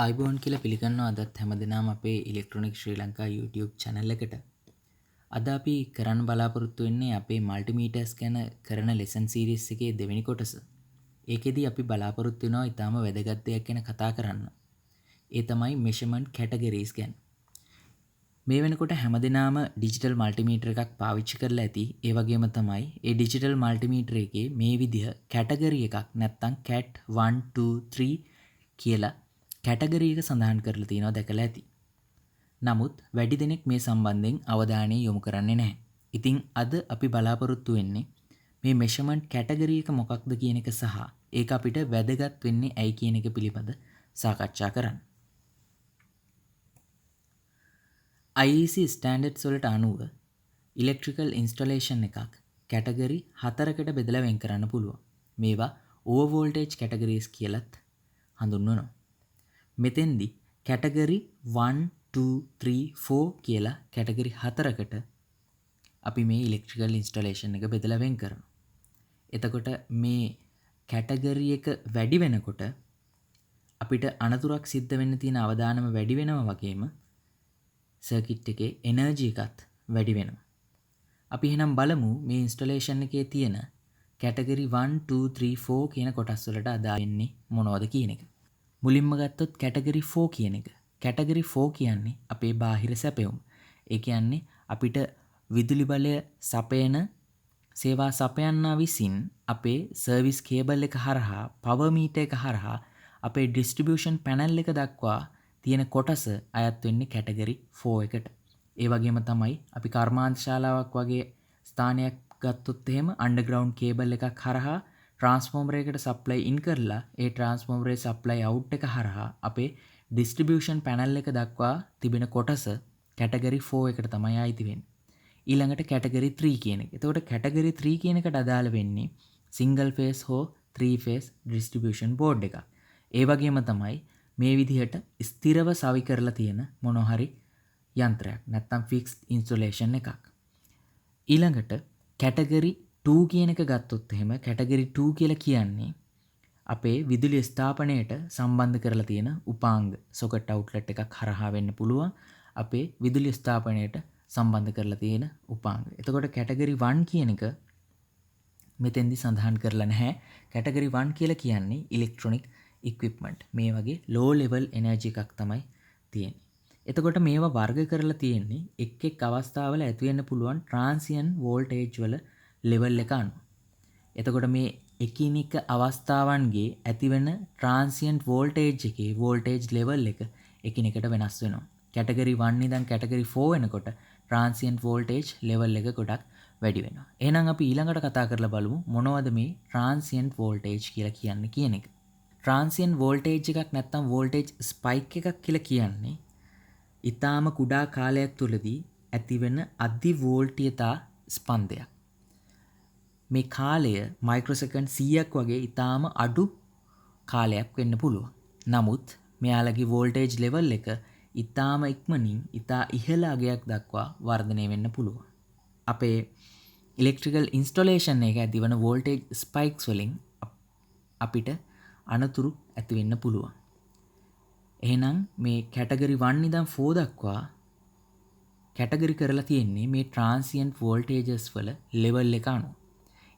අයිබෝන් කියලා පිළිගන්නවා අදත් හැමදෙනාම අපේ ඉලෙක්ට්‍රොනික් ශ්‍රී ලංකා YouTube channel එකට. අද අපි කරන්න බලාපොරොත්තු වෙන්නේ අපේ මල්ටිමීටර්ස් ගැන කරන lesson series එකේ දෙවෙනි කොටස. ඒකෙදි අපි බලාපොරොත්තු වෙනවා ඊටාම වැදගත් දෙයක් ගැන කතා කරන්න. ඒ තමයි measurement categories ගැන. මේ වෙනකොට හැමදෙනාම digital multimeter එකක් පාවිච්චි කරලා ඇති. ඒ වගේම තමයි ඒ digital multimeter එකේ මේ විදිහ category එකක් නැත්තම් cat 1 2 3 කියලා කැටගරි එක සඳහන් කරලා තියෙනවා දැකලා ඇති. නමුත් වැඩි දෙනෙක් මේ සම්බන්ධයෙන් අවධානය යොමු කරන්නේ නැහැ. ඉතින් අද අපි බලාපොරොත්තු වෙන්නේ මේ මෙෂර්මන්ට් කැටගරි එක මොකක්ද කියන එක සහ ඒක අපිට වැදගත් වෙන්නේ ඇයි කියන එක පිළිබඳ සාකච්ඡා කරන්න. IEC ස්ටෑන්ඩඩ්ස් වලට අනුව ඉලෙක්ට්‍රිකල් ඉන්ස්ටොලේෂන් එකක් කැටගරි 4කට බෙදලා වෙන් කරන්න පුළුවන්. මේවා ඕවර් වෝල්ටේජ් කැටගරීස් කියලත් හඳුන්වනවා. මෙතෙන්දි කැටගරි 1 2 3 4 කියලා කැටගරි 4කට අපි මේ ඉලෙක්ට්‍රිකල් ඉන්ස්ටොලේෂන් එක බෙදලා වෙන් කරනවා. එතකොට මේ කැටගරි එක වැඩි වෙනකොට අපිට අනතුරක් සිද්ධ වෙන්න තියෙන අවදානම වැඩි වෙනවා වගේම සර්කිට් එකේ එනර්ජි එකත් වැඩි වෙනවා. අපි එහෙනම් බලමු මේ ඉන්ස්ටොලේෂන් එකේ තියෙන කැටගරි 1 2 3 4 කියන කොටස් වලට අදාළ වෙන්නේ මොනවද කියන එක. මුලින්ම ගත්තොත් කැටගරි 4 කියන එක. කැටගරි 4 කියන්නේ අපේ බාහිර සැපයුම්. ඒ කියන්නේ අපිට විදුලි බලය සපයන සේවා සපයන්නා විසින් අපේ සර්විස් කේබල් එක හරහා පවර් මීටර් එක හරහා අපේ ඩිස්ට්‍රිබියුෂන් පැනල් එක දක්වා තියෙන කොටස අයත් වෙන්නේ කැටගරි 4 එකට. ඒ වගේම තමයි අපි කර්මාන්ත ශාලාවක් වගේ ස්ථානයක් ගත්තොත් එහෙම අන්ඩර්ග්‍රවුන්ඩ් කේබල් එකක් හරහා ට්‍රාන්ස්ෆෝමර් එකකට සප්ලයි ඉන් කරලා ඒ ට්‍රාන්ස්ෆෝමරේ සප්ලයි අවුට් එක හරහා අපේ ඩිස්ට්‍රිබියුෂන් පැනල් එක දක්වා තිබෙන කොටස කැටගරි 4 එකට තමයි අයිති වෙන්නේ. ඊළඟට කැටගරි 3 කියන එක. එතකොට කැටගරි 3 කියන එකට අදාළ වෙන්නේ සිංගල් ෆේස් හෝ 3 ෆේස් ඩිස්ට්‍රිබියුෂන් බෝඩ් එකක්. ඒ වගේම තමයි මේ විදිහට ස්ථිරව සවි කරලා තියෙන මොන හරි යන්ත්‍රයක් නැත්නම් ෆික්ස්ඩ් ඉන්ස්ටොලේෂන් එකක්. ඊළඟට කැටගරි 2 කියන එක ගත්තොත් එහෙම කැටගරි 2 කියලා කියන්නේ අපේ විදුලි ස්ථාපනයට සම්බන්ධ කරලා තියෙන උපාංග සොකට් අවුට්ලට් එකක් හරහා වෙන්න පුළුවන් අපේ විදුලි ස්ථාපනයට සම්බන්ධ කරලා තියෙන උපාංග. එතකොට කැටගරි 1 කියන එක මෙතෙන්දි සඳහන් කරලා නැහැ. කැටගරි 1 කියලා කියන්නේ ඉලෙක්ට්‍රොනික ඉක්විප්මන්ට්. මේ වගේ ලෝ ලෙවල් එනර්ජි එකක් තමයි තියෙන්නේ. එතකොට මේවා වර්ග කරලා තියෙන්නේ එක් එක් අවස්ථාවල ඇති වෙන්න පුළුවන් ට්‍රාන්සියන්ට් වෝල්ටේජ් වල ලෙවල් එක අනුව. එතකොට මේ එකිනෙක අවස්ථාවන්ගේ ඇතිවෙන ට්‍රාන්සියන්ට් වෝල්ටේජ් එකේ වෝල්ටේජ් ලෙවල් එක එකිනෙකට වෙනස් වෙනවා. කැටගරි 1 ඉඳන් කැටගරි 4 වෙනකොට ට්‍රාන්සියන්ට් වෝල්ටේජ් ලෙවල් එක ගොඩක් වැඩි වෙනවා. එහෙනම් අපි ඊළඟට කතා කරලා බලමු මොනවද මේ ට්‍රාන්සියන්ට් වෝල්ටේජ් කියලා කියන්නේ කියන එක. ට්‍රාන්සියන්ට් වෝල්ටේජ් එකක් නැත්නම් වෝල්ටේජ් ස්පයික් එකක් කියලා කියන්නේ ඊටාම කුඩා කාලයක් තුලදී ඇතිවෙන අධි වෝල්ටීයතා ස්පන්දයක්. මේ කාලය මයික්‍රොසෙකන්ඩ් 100ක් වගේ ඊටාම අඩු කාලයක් වෙන්න පුළුවන්. නමුත් මෙයාලගේ වෝල්ටේජ් ලෙවල් එක ඊටාම ඉක්මනින් ඊටා ඉහළ අගයක් දක්වා වර්ධනය වෙන්න පුළුවන්. අපේ ඉලෙක්ට්‍රිකල් ඉන්ස්ටොලේෂන් එක ඇතිවන වෝල්ටේජ් ස්පයික්ස් වලින් අපිට අනතුරු ඇති වෙන්න පුළුවන්. එහෙනම් මේ කැටගරි 1 ඉඳන් 4 දක්වා කැටගරි කරලා තියෙන්නේ මේ ට්‍රාන්සියන්ට් වෝල්ටේජස් වල ලෙවල් එක අනුව.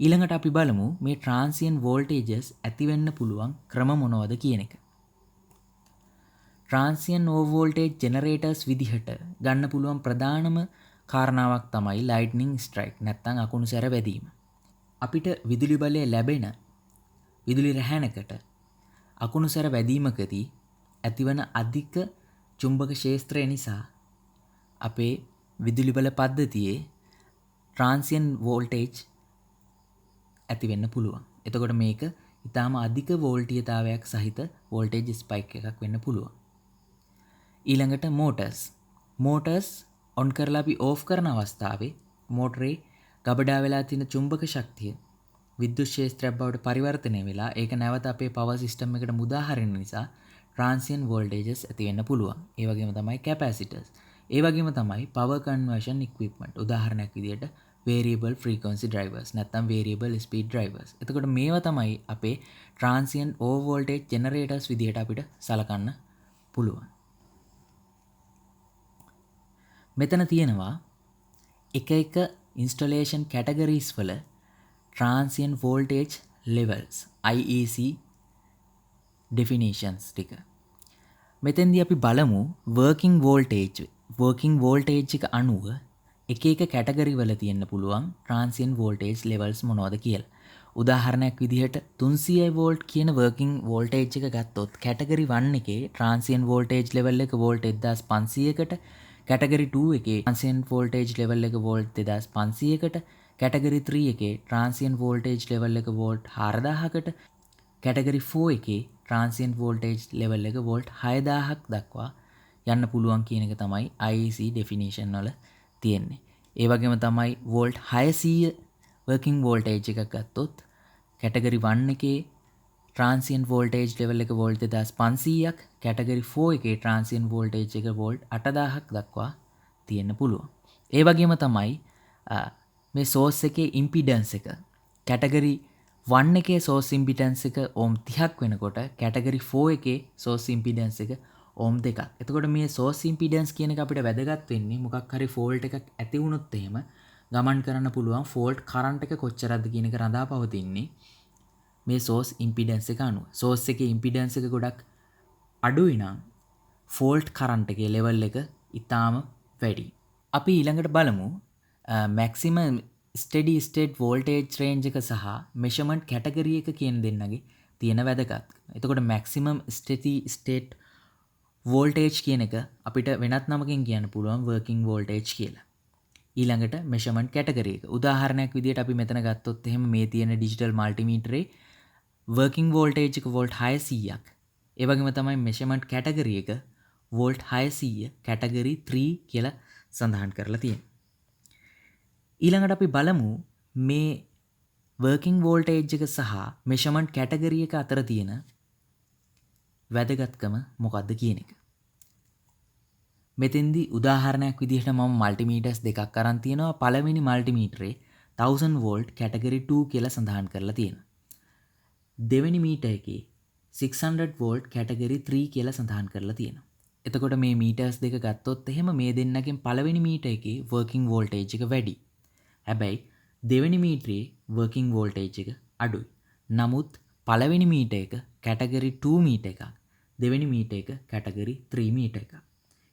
ඊළඟට අපි බලමු මේ ට්‍රාන්සියන්ට් වෝල්ටේජස් ඇති වෙන්න පුළුවන් ක්‍රම මොනවද කියන එක. ට්‍රාන්සියන්ට් ඕවර් වෝල්ටේජ් ජෙනරේටර්ස් විදිහට ගන්න පුළුවන් ප්‍රධානම කාරණාවක් තමයි ලයිට්නින් ස්ට්‍රයික් නැත්නම් අකුණු සැර වැදීම. අපිට විදුලි බලය ලැබෙන විදුලි රැහැනකට අකුණු සැර වැදීමකදී ඇතිවන අධික චුම්බක ක්ෂේත්‍රය නිසා අපේ විදුලි බල පද්ධතියේ ට්‍රාන්සියන්ට් වෝල්ටේජ් ඇති වෙන්න පුළුවන්. එතකොට මේක ඊටාම අධික වෝල්ටීයතාවයක් සහිත වෝල්ටේජ් ස්පයික් එකක් වෙන්න පුළුවන්. ඊළඟට මෝටර්ස් ඔන් කරලා අපි ඕෆ් කරන අවස්ථාවේ මෝටරේ ගබඩා වෙලා තියෙන චුම්බක ශක්තිය විද්‍යුත් ක්ෂේත්‍රයක් බවට පරිවර්තනය වෙලා ඒක නැවත අපේ පවර් සිස්ටම් එකට මුදා හරින නිසා ට්‍රාන්සියන්ට් වෝල්ටේජස් ඇති වෙන්න පුළුවන්. ඒ වගේම තමයි කැපැසිටර්ස්. ඒ වගේම තමයි පවර් කන්වර්ෂන් ඉක්විප්මන්ට්. උදාහරණයක් විදිහට variable frequency drivers නැත්නම් variable speed drivers. එතකොට මේවා තමයි අපේ transient over voltage generators විදිහට අපිට සලකන්න පුළුවන්. මෙතන තියෙනවා එක එක ඉන්ස්ටලේෂන් කැටගරීස් වල transient voltage levels IEC definitions ටික. මෙතෙන්දී අපි බලමු working voltage එක අනුව එක එක කැටගරි වල තියෙන්න පුළුවන් transient voltage levels මොනවද කියලා. උදාහරණයක් විදිහට 300 volt කියන working voltage එක ගත්තොත් කැටගරි 1 එකේ transient voltage level එක volt 1500කට, කැටගරි 2 එකේ transient voltage level එක volt 2500කට, කැටගරි 3 එකේ transient voltage level එක volt 4000කට, කැටගරි 4 එකේ transient voltage level එක volt 6000ක් දක්වා යන්න පුළුවන් කියන එක තමයි IEC definition වල තියෙන්නේ. ඒ වගේම තමයි volt 600 working voltage එකක් ගත්තොත් කැටගරි 1 එකේ transient voltage level එක volt 2500ක්, කැටගරි 4 එකේ transient voltage එක volt 8000ක් දක්වා තියෙන්න පුළුවන්. ඒ වගේම තමයි මේ source එකේ impedance එක කැටගරි 1 එකේ source impedance එක ohm 30ක් වෙනකොට කැටගරි 4 එකේ source impedance එක ohm 2ක්. එතකොට මේ source impedance කියන එක අපිට වැදගත් වෙන්නේ මොකක් හරි fault එකක් ඇති වුණොත් එහෙම ගමන් කරන්න පුළුවන් fault current එක කොච්චරද කියන එක රඳා පවතින්නේ මේ source impedance එක අනුව. source එකේ impedance එක ගොඩක් අඩුයි නම් fault current එකේ level එක ඊටාම වැඩි. අපි ඊළඟට බලමු maximum steady state voltage range එක සහ measurement category එක කියන දෙන්නගේ තියෙන වැදගත්කම. එතකොට maximum steady state voltage කියන එක අපිට වෙනත් නමකින් කියන්න පුළුවන් working voltage කියලා. ඊළඟට measurement category එක. උදාහරණයක් විදිහට අපි මෙතන ගත්තොත් එහෙම මේ තියෙන digital multimeter working voltage එක volt 600ක්. ඒ වගේම තමයි measurement category එක volt 600 category 3 කියලා සඳහන් කරලා තියෙනවා. ඊළඟට අපි බලමු මේ working voltage එක සහ measurement category එක අතර තියෙන වැදගත්කම මොකක්ද කියන එක. මෙතෙන්දී උදාහරණයක් විදිහට මම multimeters දෙකක් අරන් තියෙනවා. පළවෙනි multimeter 1000 volt category 2 කියලා සඳහන් කරලා තියෙනවා. දෙවෙනි මීටර් එකේ 600 volt category 3 කියලා සඳහන් කරලා තියෙනවා. එතකොට මේ meters දෙක ගත්තොත් එහෙම මේ දෙන්නගෙන් පළවෙනි මීටර් එකේ working voltage එක වැඩි. හැබැයි දෙවෙනි මීටරේ working voltage එක අඩුයි. නමුත් පළවෙනි මීටර් එක category 2 මීටර් එකක්, දෙවෙනි මීටර් එක category 3 මීටර් එකක්.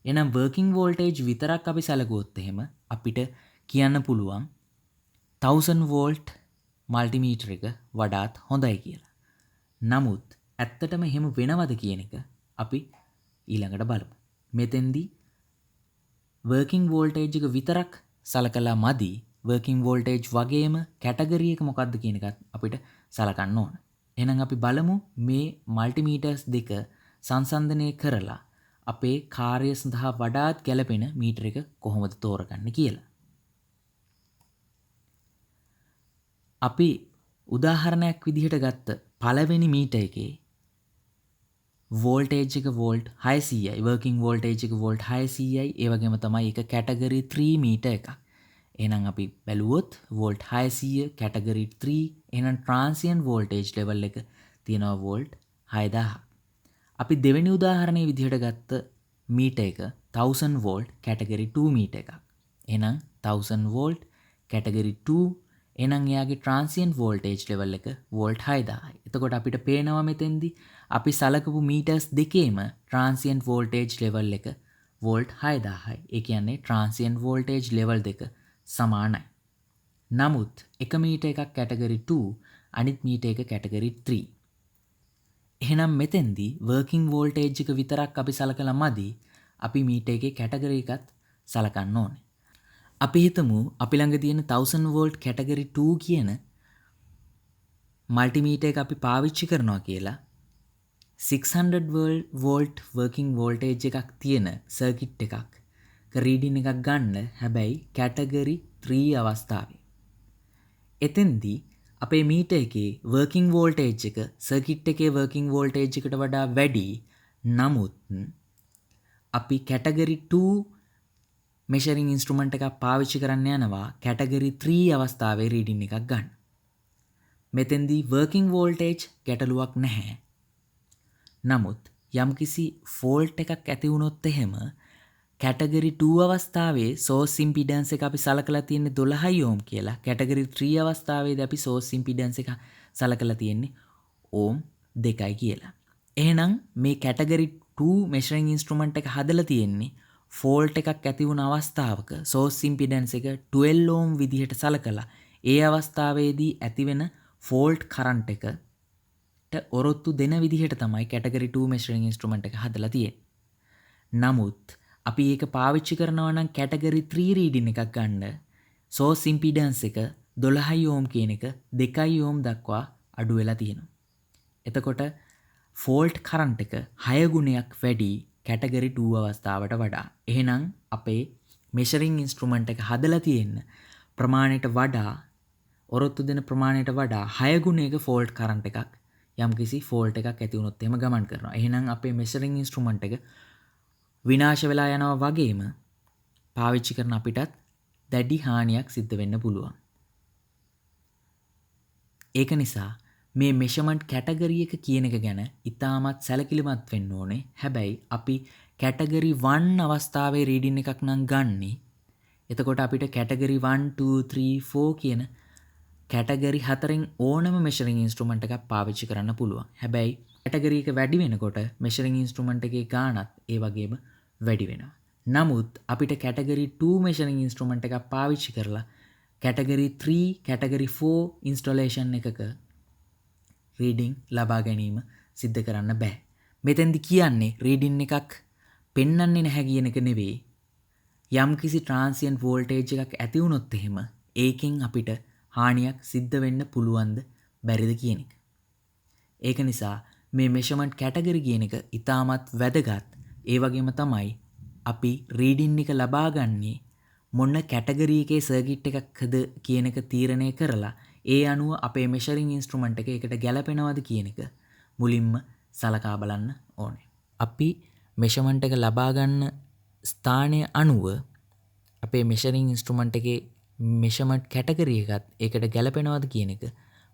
එහෙනම් working voltage විතරක් අපි සැලකුවොත් එහෙම අපිට කියන්න පුළුවන් 1000 volt multimeter එක වඩාත් හොඳයි කියලා. නමුත් ඇත්තටම එහෙම වෙනවද කියන එක අපි ඊළඟට බලමු. මෙතෙන්දී working voltage එක විතරක් සලකලා මදි. working voltage වගේම category එක මොකක්ද කියන එකත් අපිට සලකන්න ඕන. එහෙනම් අපි බලමු මේ multimeters දෙක සංසන්දනය කරලා අපේ කාර්යය සඳහා වඩාත් ගැලපෙන මීටර එක කොහොමද තෝරගන්නේ කියලා. අපි උදාහරණයක් විදිහට ගත්ත පළවෙනි මීටර් එකේ voltage එක volt 600යි, working voltage එක volt 600යි, ඒ වගේම තමයි ඒක category 3 මීටර් එකක්. එහෙනම් අපි බැලුවොත් volt 600 category 3 එහෙනම් transient voltage level එක තියෙනවා volt 6000. අපි දෙවෙනි උදාහරණයේ විදිහට ගත්ත මීටර් එක 1000 volt category 2 මීටර් එකක්. එහෙනම් 1000 volt category 2 එහෙනම් එයාගේ transient voltage level එක volt 6000යි. එතකොට අපිට පේනවා මෙතෙන්දී අපි සලකපු meters දෙකේම transient voltage level එක volt 6000යි. ඒ කියන්නේ transient voltage level දෙක සමානයි. නමුත් එක මීටර් එකක් category 2 අනිත් මීටර් එක category 3. එහෙනම් මෙතෙන්දී working voltage එක විතරක් අපි සලකලා මදි. අපි මීටර් එකේ category එකත් සලකන්න ඕනේ. අපි හිතමු අපි ළඟ තියෙන 1000 volt category 2 කියන multimeter එක අපි පාවිච්චි කරනවා කියලා 600 volt working voltage එකක් තියෙන circuit එකක් reading එකක් ගන්න. හැබැයි category 3 අවස්ථාවේ. එතෙන්දී අපේ මීටර් එකේ working voltage එක circuit එකේ working voltage එකට වඩා වැඩි. නමුත් අපි category 2 measuring instrument එකක් පාවිච්චි කරන්න යනවා category 3 අවස්ථාවේ reading එකක් ගන්න. මෙතෙන්දී working voltage ගැටලුවක් නැහැ. නමුත් යම්කිසි ෆෝල්ට් එකක් ඇති වුණොත් එහෙම කැටගරි 2 අවස්ථාවේ සෝස් ඉම්පිඩන්ස් එක අපි සලකලා තියෙන්නේ 12 ඕම් කියලා. කැටගරි 3 අවස්ථාවේදී අපි සෝස් ඉම්පිඩන්ස් එක සලකලා තියෙන්නේ ඕම් 2යි කියලා. එහෙනම් මේ කැටගරි 2 මෙෂරින් ඉන්ස්ට්‍රුමන්ට් එක හදලා තියෙන්නේ ෆෝල්ට් එකක් ඇති වුණ අවස්ථාවක සෝස් ඉම්පිඩන්ස් එක 12 ඕම් විදිහට සලකලා ඒ අවස්ථාවේදී ඇතිවෙන ෆෝල්ට් කරන්ට් එකට ඔරොත්තු දෙන විදිහට තමයි කැටගරි 2 මෙෂරින් ඉන්ස්ට්‍රුමන්ට් එක හදලා තියෙන්නේ. නමුත් අපි ඒක පාවිච්චි කරනවා නම් කැටගරි 3 රීඩින් එකක් ගන්න සෝස් ඉම්පිඩන්ස් එක 12 ඕම් කියන එක 2 ඕම් දක්වා අඩු වෙලා තියෙනවා. එතකොට ෆෝල්ට් කරන්ට් එක 6 ගුණයක් වැඩි කැටගරි 2 අවස්ථාවට වඩා. එහෙනම් අපේ මෙෂරින් ඉන්ස්ට්‍රුමන්ට් එක හදලා තියෙන ප්‍රමාණයට වඩා ඔරොත්තු දෙන ප්‍රමාණයට වඩා 6 ගුණයක ෆෝල්ට් කරන්ට් එකක් යම්කිසි ෆෝල්ට් එකක් ඇති වුණොත් එහෙම ගමන් කරනවා. එහෙනම් අපේ මෙෂරින් ඉන්ස්ට්‍රුමන්ට් එක විනාශ වෙලා යනවා වගේම පාවිච්චි කරන අපිටත් දැඩි හානියක් සිද්ධ වෙන්න පුළුවන්. ඒක නිසා මේ මෙෂර්මන්ට් කැටගරි එක කියන එක ගැන ඉතාමත් සැලකිලිමත් වෙන්න ඕනේ. හැබැයි අපි කැටගරි 1 අවස්ථාවේ රීඩින් එකක් නම් ගන්නෙ. එතකොට අපිට කැටගරි 1 2 3 4 කියන කැටගරි 4න් ඕනම මෙෂරින් ඉන්ස්ට්‍රුමන්ට් එකක් පාවිච්චි කරන්න පුළුවන්. හැබැයි කැටගරි එක වැඩි වෙනකොට මෙෂරින් ඉන්ස්ට්‍රුමන්ට් එකේ ගාණත් ඒ වගේම වැඩි වෙනවා. නමුත් අපිට කැටගරි 2 මෙෂරින් ඉන්ස්ට්‍රුමන්ට් එකක් පාවිච්චි කරලා කැටගරි 3 කැටගරි 4 ඉන්ස්ටොලේෂන් එකක රීඩිං ලබා ගැනීම සිද්ධ කරන්න බෑ. මෙතෙන්දි කියන්නේ රීඩින් එකක් පෙන්වන්නේ නැහැ කියන එක නෙවෙයි. යම්කිසි ට්‍රාන්සියන්ට් වෝල්ටේජ් එකක් ඇති වුණොත් එහෙම ඒකෙන් අපිට හානියක් සිද්ධ වෙන්න පුළුවන්ද බැරිද කියන එක. ඒක නිසා මේ මෙෂර්මන්ට් කැටගරි කියන එක ඉතාමත් වැදගත්. ඒ වගේම තමයි අපි රීඩින් එක ලබා ගන්නේ මොන කැටගරි එකේ සර්කිට් එකක්ද කියන එක තීරණය කරලා ඒ අනුව අපේ මෙෂරින් ඉන්ස්ට්‍රුමන්ට් එක එකට ගැලපෙනවද කියන එක මුලින්ම සලකා බලන්න ඕනේ. අපි මෙෂර්මන්ට් එක ලබා ගන්න ස්ථානය අනුව අපේ මෙෂරින් ඉන්ස්ට්‍රුමන්ට් එකේ මෙෂර්මන්ට් කැටගරි එකත් ඒකට ගැලපෙනවද කියන එක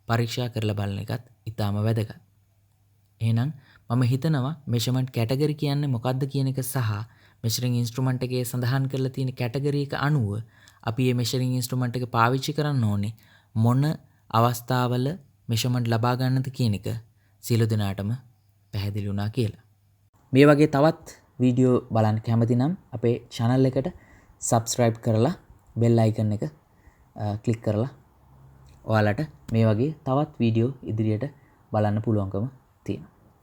පරීක්ෂා කරලා බලන එකත් ඉතාම වැදගත්. එහෙනම් මම හිතනවා මෙෂර්මන්ට් කැටගරි කියන්නේ මොකක්ද කියන එක සහ මෙෂරින් ඉන්ස්ට්‍රුමන්ට් එකේ සඳහන් කරලා තියෙන කැටගරි එක අනුව අපි මේ මෙෂරින් ඉන්ස්ට්‍රුමන්ට් එක පාවිච්චි කරන්න ඕනේ මොන අවස්ථාවල මෙෂර්මන්ට් ලබා ගන්නද කියන එක සියලු දෙනාටම පැහැදිලි වුණා කියලා. මේ වගේ තවත් වීඩියෝ බලන්න කැමති නම් අපේ channel එකට subscribe කරලා bell icon එක click කරලා ඔයාලට මේ වගේ තවත් වීඩියෝ ඉදිරියට බලන්න පුළුවන්කම තියෙනවා.